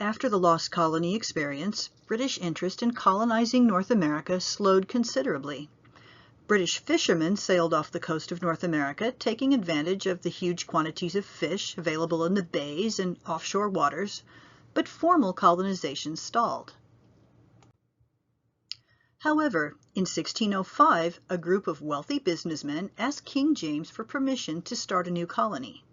After the Lost Colony experience, British interest in colonizing North America slowed considerably. British fishermen sailed off the coast of North America, taking advantage of the huge quantities of fish available in the bays and offshore waters, but formal colonization stalled. However, in 1605, a group of wealthy businessmen asked King James for permission to start a new colony.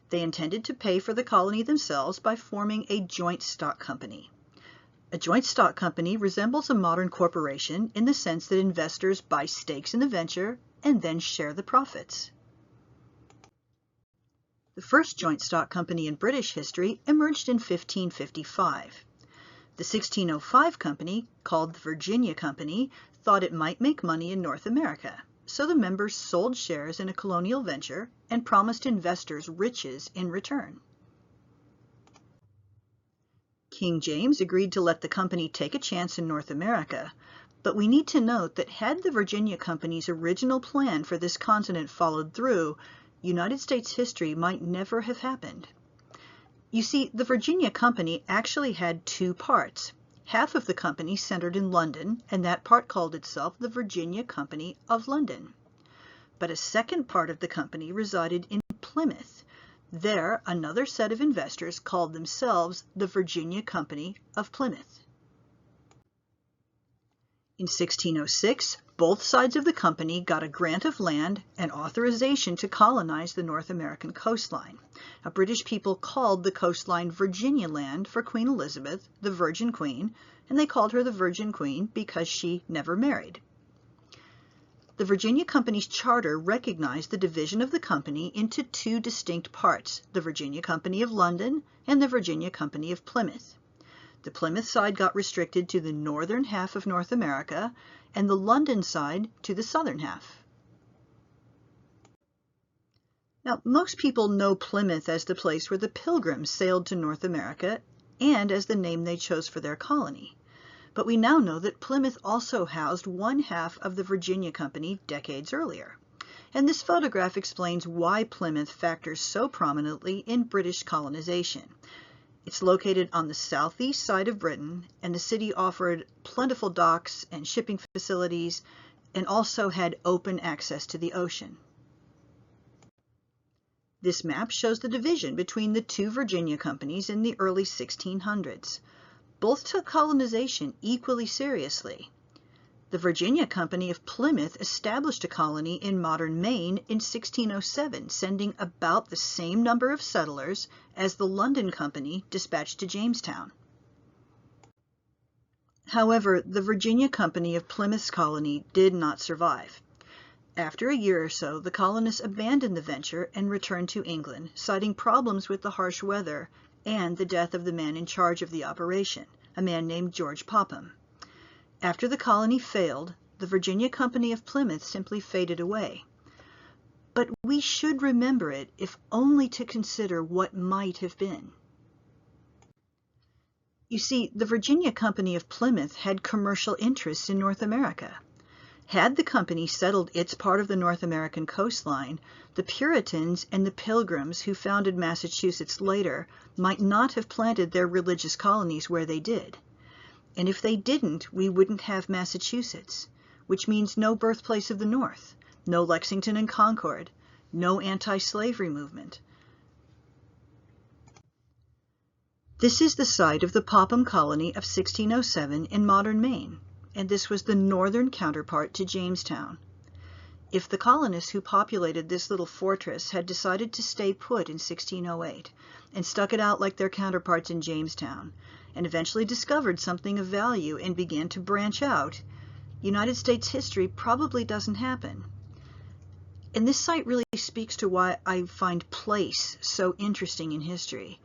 They intended to pay for the colony themselves by forming a joint stock company. A joint stock company resembles a modern corporation in the sense that investors buy stakes in the venture and then share the profits. The first joint stock company in British history emerged in 1555. The 1605 company, called the Virginia Company, thought it might make money in North America, so the members sold shares in a colonial venture and promised investors riches in return. King James agreed to let the company take a chance in North America, but we need to note that had the Virginia Company's original plan for this continent followed through, United States history might never have happened. You see, the Virginia Company actually had two parts. Half of the company centered in London, and that part called itself the Virginia Company of London. But a second part of the company resided in Plymouth. There, another set of investors called themselves the Virginia Company of Plymouth. In 1606, both sides of the company got a grant of land and authorization to colonize the North American coastline. Now, British people called the coastline Virginia Land for Queen Elizabeth, the Virgin Queen, and they called her the Virgin Queen because she never married. The Virginia Company's charter recognized the division of the company into two distinct parts, the Virginia Company of London and the Virginia Company of Plymouth. The Plymouth side got restricted to the northern half of North America, and the London side to the southern half. Now, most people know Plymouth as the place where the Pilgrims sailed to North America and as the name they chose for their colony. But we now know that Plymouth also housed one half of the Virginia Company decades earlier. And this photograph explains why Plymouth factors so prominently in British colonization. It's located on the southeast side of Britain, and the city offered plentiful docks and shipping facilities, and also had open access to the ocean. This map shows the division between the two Virginia companies in the early 1600s. Both took colonization equally seriously. The Virginia Company of Plymouth established a colony in modern Maine in 1607, sending about the same number of settlers as the London Company dispatched to Jamestown. However, the Virginia Company of Plymouth's colony did not survive. After a year or so, the colonists abandoned the venture and returned to England, citing problems with the harsh weather and the death of the man in charge of the operation, a man named George Popham. After the colony failed, the Virginia Company of Plymouth simply faded away. But we should remember it, if only to consider what might have been. You see, the Virginia Company of Plymouth had commercial interests in North America. Had the company settled its part of the North American coastline, the Puritans and the Pilgrims who founded Massachusetts later might not have planted their religious colonies where they did. And if they didn't, we wouldn't have Massachusetts, which means no birthplace of the North, no Lexington and Concord, no anti-slavery movement. This is the site of the Popham Colony of 1607 in modern Maine, and this was the northern counterpart to Jamestown. If the colonists who populated this little fortress had decided to stay put in 1608 and stuck it out like their counterparts in Jamestown, and eventually discovered something of value and began to branch out, United States history probably doesn't happen. And this site really speaks to why I find place so interesting in history,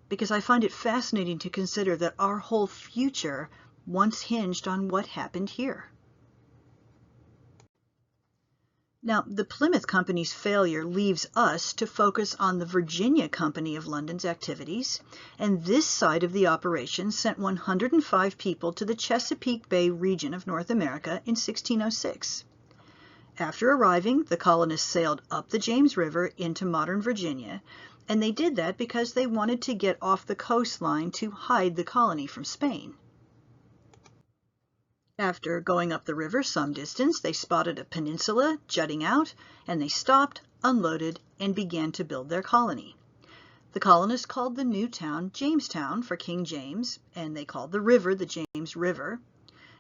because I find it fascinating to consider that our whole future once hinged on what happened here. Now, the Plymouth Company's failure leaves us to focus on the Virginia Company of London's activities, and this side of the operation sent 105 people to the Chesapeake Bay region of North America in 1606. After arriving, the colonists sailed up the James River into modern Virginia, And they did that because they wanted to get off the coastline to hide the colony from Spain. After going up the river some distance, they spotted a peninsula jutting out, and they stopped, unloaded, and began to build their colony. The colonists called the new town Jamestown for King James, and they called the river the James River.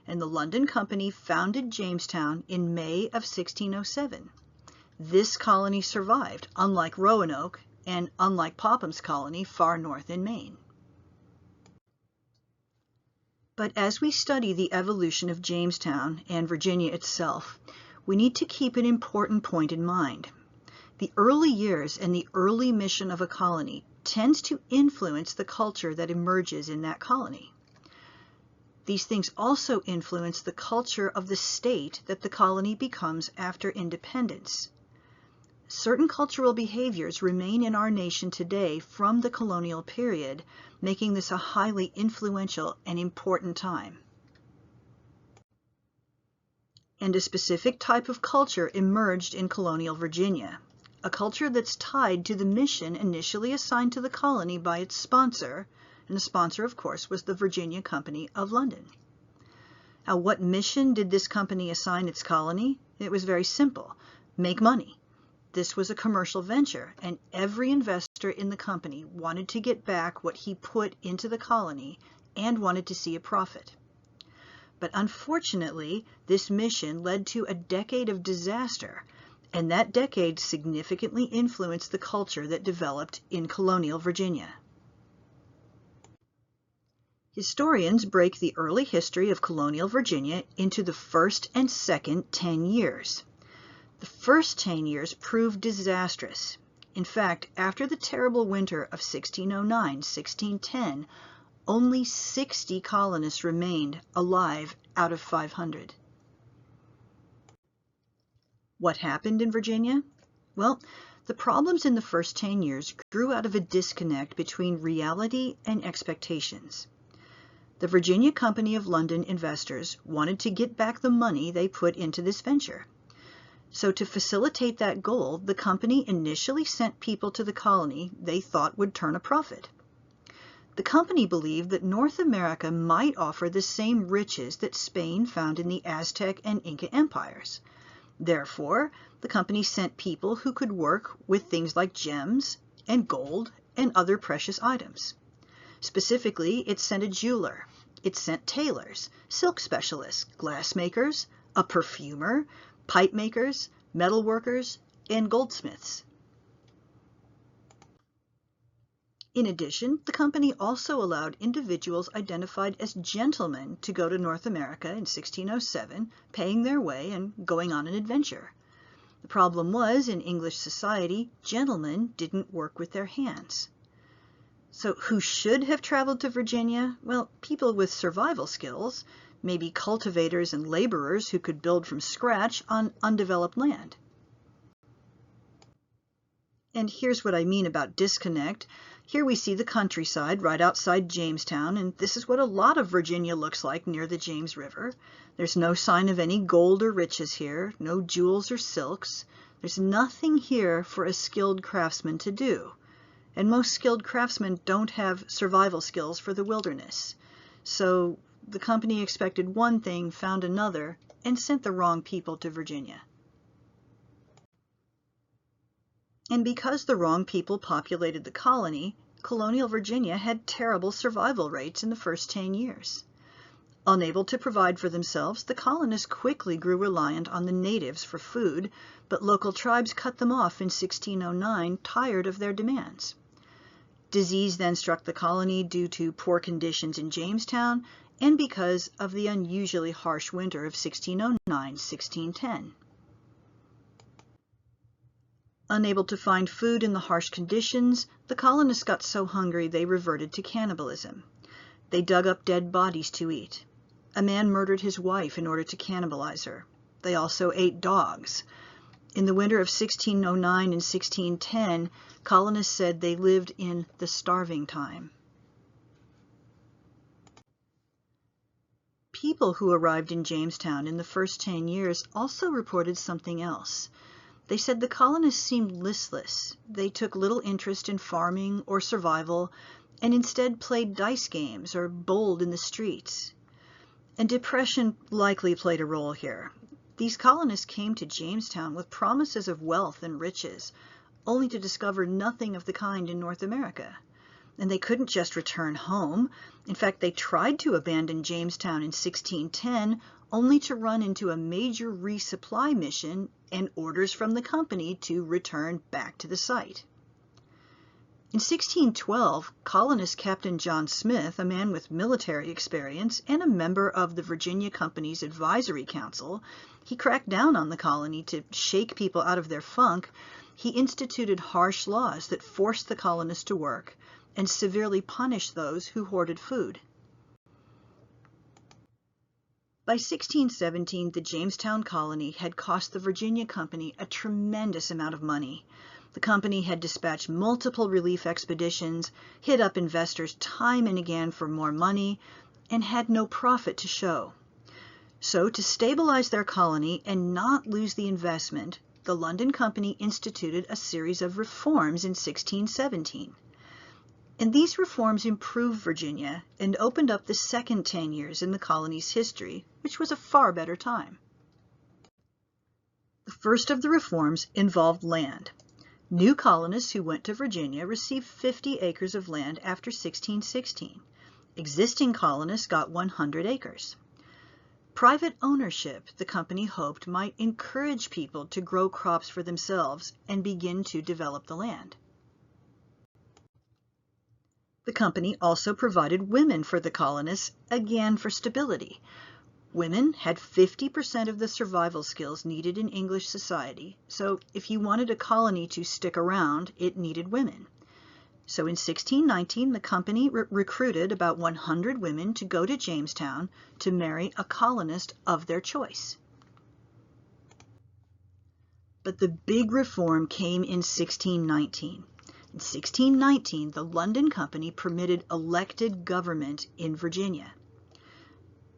And the London Company founded Jamestown in May of 1607. This colony survived, unlike Roanoke, and unlike Popham's colony far north in Maine. But as we study the evolution of Jamestown and Virginia itself, we need to keep an important point in mind. The early years and the early mission of a colony tends to influence the culture that emerges in that colony. These things also influence the culture of the state that the colony becomes after independence. Certain cultural behaviors remain in our nation today from the colonial period, making this a highly influential and important time. And a specific type of culture emerged in colonial Virginia, a culture that's tied to the mission initially assigned to the colony by its sponsor, and the sponsor, of course, was the Virginia Company of London. Now, what mission did this company assign its colony? It was very simple: make money. This was a commercial venture, and every investor in the company wanted to get back what he put into the colony and wanted to see a profit. But unfortunately, this mission led to a decade of disaster, and that decade significantly influenced the culture that developed in colonial Virginia. Historians break the early history of colonial Virginia into the first and second 10 years. The first 10 years proved disastrous. In fact, after the terrible winter of 1609-1610, only 60 colonists remained alive out of 500. What happened in Virginia? Well, the problems in the first 10 years grew out of a disconnect between reality and expectations. The Virginia Company of London investors wanted to get back the money they put into this venture. So to facilitate that goal, the company initially sent people to the colony they thought would turn a profit. The company believed that North America might offer the same riches that Spain found in the Aztec and Inca empires. Therefore, the company sent people who could work with things like gems and gold and other precious items. Specifically, it sent a jeweler, it sent tailors, silk specialists, glassmakers, a perfumer, pipe makers, metal workers, and goldsmiths. In addition, the company also allowed individuals identified as gentlemen to go to North America in 1607, paying their way and going on an adventure. The problem was, in English society, gentlemen didn't work with their hands. So who should have traveled to Virginia? Well, people with survival skills, maybe cultivators and laborers who could build from scratch on undeveloped land. And here's what I mean about disconnect. Here we see the countryside right outside Jamestown, and this is what a lot of Virginia looks like near the James River. There's no sign of any gold or riches here, no jewels or silks. There's nothing here for a skilled craftsman to do. And most skilled craftsmen don't have survival skills for the wilderness. So the company expected one thing, found another, and sent the wrong people to Virginia. And because the wrong people populated the colony, colonial Virginia had terrible survival rates in the first 10 years. Unable to provide for themselves, the colonists quickly grew reliant on the natives for food, but local tribes cut them off in 1609, tired of their demands. Disease then struck the colony due to poor conditions in Jamestown and because of the unusually harsh winter of 1609-1610. Unable to find food in the harsh conditions, the colonists got so hungry they reverted to cannibalism. They dug up dead bodies to eat. A man murdered his wife in order to cannibalize her. They also ate dogs. In the winter of 1609 and 1610, colonists said they lived in the starving time. People who arrived in Jamestown in the first 10 years also reported something else. They said the colonists seemed listless. They took little interest in farming or survival, and instead played dice games or bowled in the streets. And depression likely played a role here. These colonists came to Jamestown with promises of wealth and riches, only to discover nothing of the kind in North America. And they couldn't just return home. In fact, they tried to abandon Jamestown in 1610, only to run into a major resupply mission and orders from the company to return back to the site. In 1612, colonist Captain John Smith, a man with military experience and a member of the Virginia Company's Advisory Council, he cracked down on the colony to shake people out of their funk. He instituted harsh laws that forced the colonists to work and severely punished those who hoarded food. By 1617, the Jamestown colony had cost the Virginia Company a tremendous amount of money. The company had dispatched multiple relief expeditions, hit up investors time and again for more money, and had no profit to show. So, to stabilize their colony and not lose the investment, the London Company instituted a series of reforms in 1617. And these reforms improved Virginia and opened up the second 10 years in the colony's history, which was a far better time. The first of the reforms involved land. New colonists who went to Virginia received 50 acres of land after 1616. Existing colonists got 100 acres. Private ownership, the company hoped, might encourage people to grow crops for themselves and begin to develop the land. The company also provided women for the colonists, again for stability. Women had 50% of the survival skills needed in English society, so if you wanted a colony to stick around, it needed women. So in 1619, the company recruited about 100 women to go to Jamestown to marry a colonist of their choice. But the big reform came in 1619. In 1619, the London Company permitted elected government in Virginia.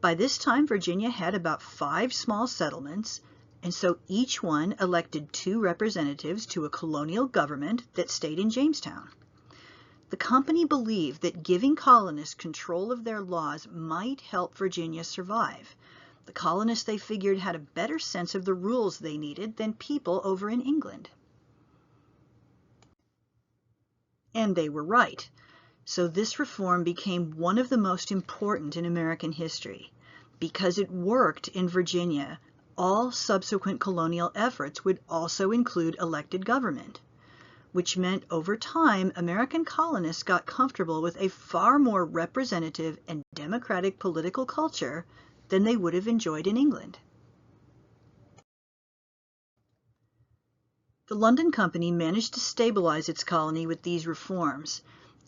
By this time, Virginia had about 5 small settlements, and so each one elected 2 representatives to a colonial government that stayed in Jamestown. The company believed that giving colonists control of their laws might help Virginia survive. The colonists, they figured, had a better sense of the rules they needed than people over in England. And they were right. So this reform became one of the most important in American history. Because it worked in Virginia, all subsequent colonial efforts would also include elected government, which meant over time American colonists got comfortable with a far more representative and democratic political culture than they would have enjoyed in England. The London Company managed to stabilize its colony with these reforms,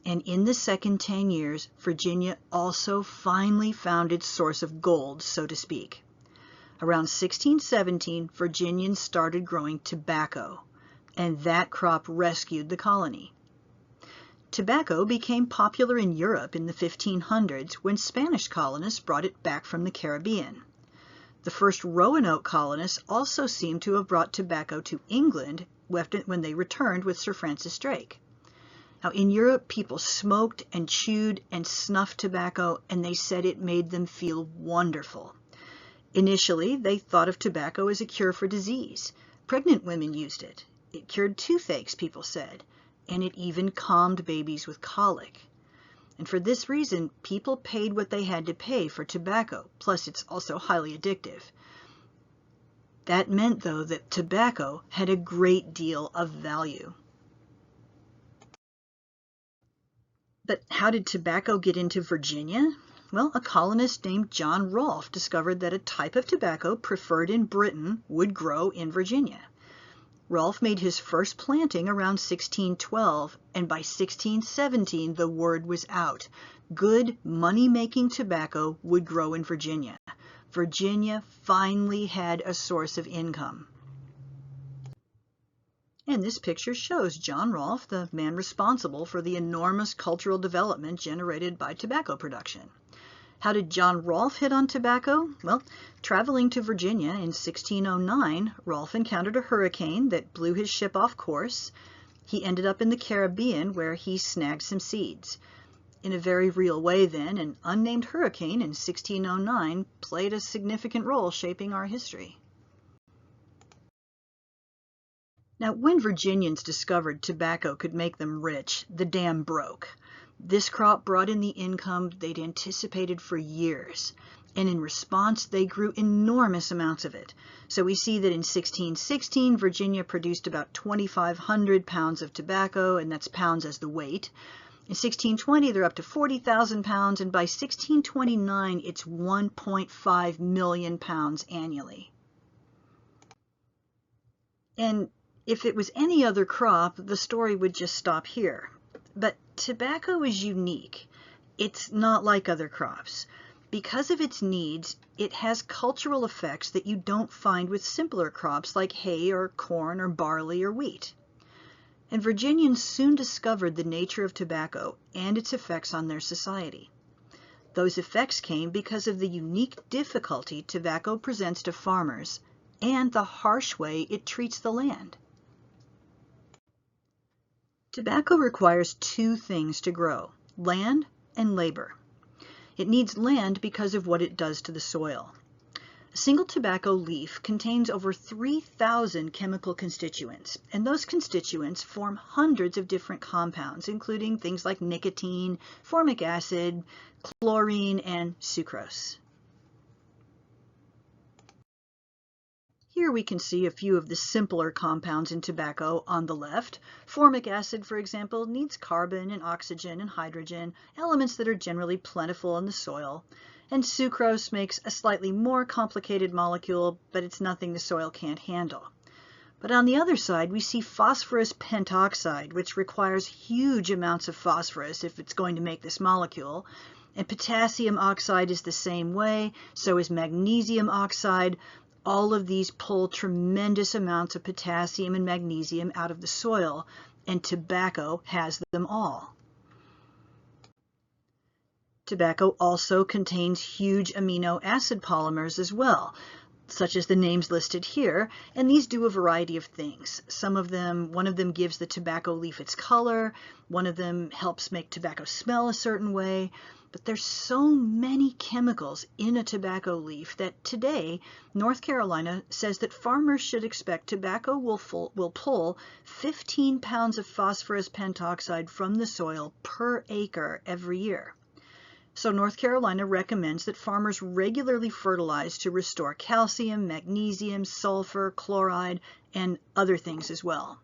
and in the second 10 years, Virginia also finally found its source of gold, so to speak. Around 1617, Virginians started growing tobacco, and that crop rescued the colony. Tobacco became popular in Europe in the 1500s when Spanish colonists brought it back from the Caribbean. The first Roanoke colonists also seem to have brought tobacco to England when they returned with Sir Francis Drake. Now, in Europe, people smoked and chewed and snuffed tobacco, and they said it made them feel wonderful. Initially, they thought of tobacco as a cure for disease. Pregnant women used it. It cured toothaches, people said, and it even calmed babies with colic. And for this reason, people paid what they had to pay for tobacco, plus it's also highly addictive. That meant, though, that tobacco had a great deal of value. But how did tobacco get into Virginia? Well, a colonist named John Rolfe discovered that a type of tobacco preferred in Britain would grow in Virginia. Rolfe made his first planting around 1612, and by 1617 the word was out. Good, money-making tobacco would grow in Virginia. Virginia finally had a source of income. And this picture shows John Rolfe, the man responsible for the enormous cultural development generated by tobacco production. How did John Rolfe hit on tobacco? Well, traveling to Virginia in 1609, Rolfe encountered a hurricane that blew his ship off course. He ended up in the Caribbean where he snagged some seeds. In a very real way then, an unnamed hurricane in 1609 played a significant role shaping our history. Now, when Virginians discovered tobacco could make them rich, the dam broke. This crop brought in the income they'd anticipated for years, and in response, they grew enormous amounts of it. So we see that in 1616, Virginia produced about 2,500 pounds of tobacco, and that's pounds as the weight. In 1620, they're up to 40,000 pounds, and by 1629, it's 1.5 million pounds annually. And if it was any other crop, the story would just stop here. But tobacco is unique. It's not like other crops. Because of its needs, it has cultural effects that you don't find with simpler crops like hay or corn or barley or wheat. And Virginians soon discovered the nature of tobacco and its effects on their society. Those effects came because of the unique difficulty tobacco presents to farmers and the harsh way it treats the land. Tobacco requires two things to grow: land and labor. It needs land because of what it does to the soil. A single tobacco leaf contains over 3,000 chemical constituents, and those constituents form hundreds of different compounds, including things like nicotine, formic acid, chlorine, and sucrose. Here we can see a few of the simpler compounds in tobacco on the left. Formic acid, for example, needs carbon and oxygen and hydrogen, elements that are generally plentiful in the soil. And sucrose makes a slightly more complicated molecule, but it's nothing the soil can't handle. But on the other side, we see phosphorus pentoxide, which requires huge amounts of phosphorus if it's going to make this molecule. And potassium oxide is the same way, so is magnesium oxide. All of these pull tremendous amounts of potassium and magnesium out of the soil, and tobacco has them all. Tobacco also contains huge amino acid polymers as well, such as the names listed here, and these do a variety of things. One of them gives the tobacco leaf its color, one of them helps make tobacco smell a certain way, but there's so many chemicals in a tobacco leaf that today, North Carolina says that farmers should expect tobacco will pull 15 pounds of phosphorus pentoxide from the soil per acre every year. So North Carolina recommends that farmers regularly fertilize to restore calcium, magnesium, sulfur, chloride, and other things as well.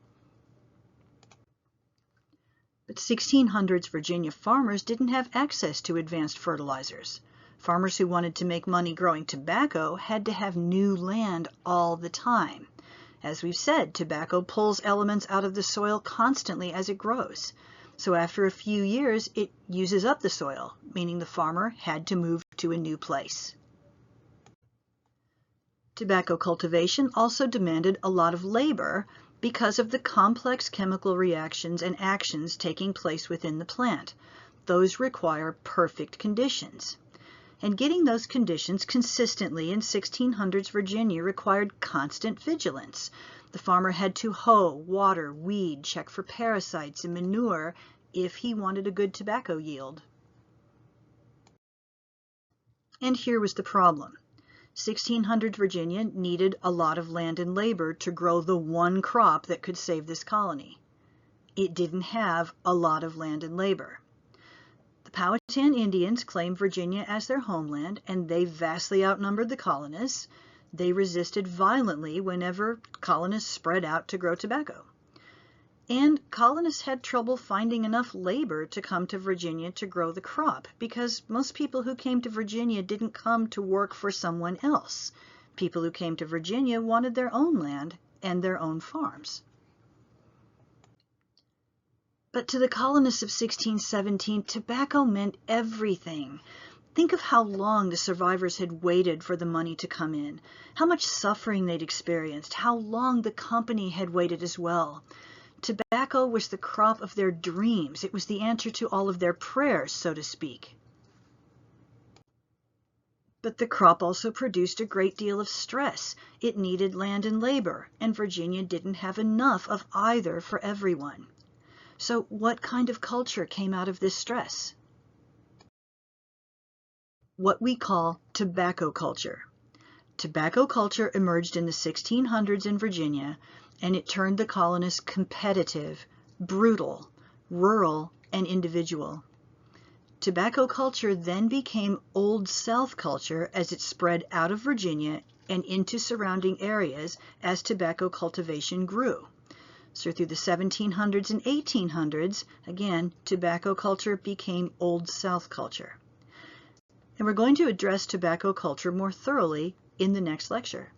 But 1600s Virginia farmers didn't have access to advanced fertilizers. Farmers who wanted to make money growing tobacco had to have new land all the time. As we've said, tobacco pulls elements out of the soil constantly as it grows. So after a few years, it uses up the soil, meaning the farmer had to move to a new place. Tobacco cultivation also demanded a lot of labor because of the complex chemical reactions and actions taking place within the plant. Those require perfect conditions. And getting those conditions consistently in 1600s Virginia required constant vigilance. The farmer had to hoe, water, weed, check for parasites and manure if he wanted a good tobacco yield. And here was the problem. 1600 Virginia needed a lot of land and labor to grow the one crop that could save this colony. It didn't have a lot of land and labor. The Powhatan Indians claimed Virginia as their homeland, and they vastly outnumbered the colonists. They resisted violently whenever colonists spread out to grow tobacco. And colonists had trouble finding enough labor to come to Virginia to grow the crop, because most people who came to Virginia didn't come to work for someone else. People who came to Virginia wanted their own land and their own farms. But to the colonists of 1617, tobacco meant everything. Think of how long the survivors had waited for the money to come in, how much suffering they'd experienced, how long the company had waited as well. Tobacco was the crop of their dreams. It was the answer to all of their prayers, so to speak. But the crop also produced a great deal of stress. It needed land and labor, and Virginia didn't have enough of either for everyone. So what kind of culture came out of this stress? What we call tobacco culture. Tobacco culture emerged in the 1600s in Virginia, and it turned the colonists competitive, brutal, rural, and individual. Tobacco culture then became Old South culture as it spread out of Virginia and into surrounding areas as tobacco cultivation grew. So through the 1700s and 1800s, again, tobacco culture became Old South culture. And we're going to address tobacco culture more thoroughly in the next lecture.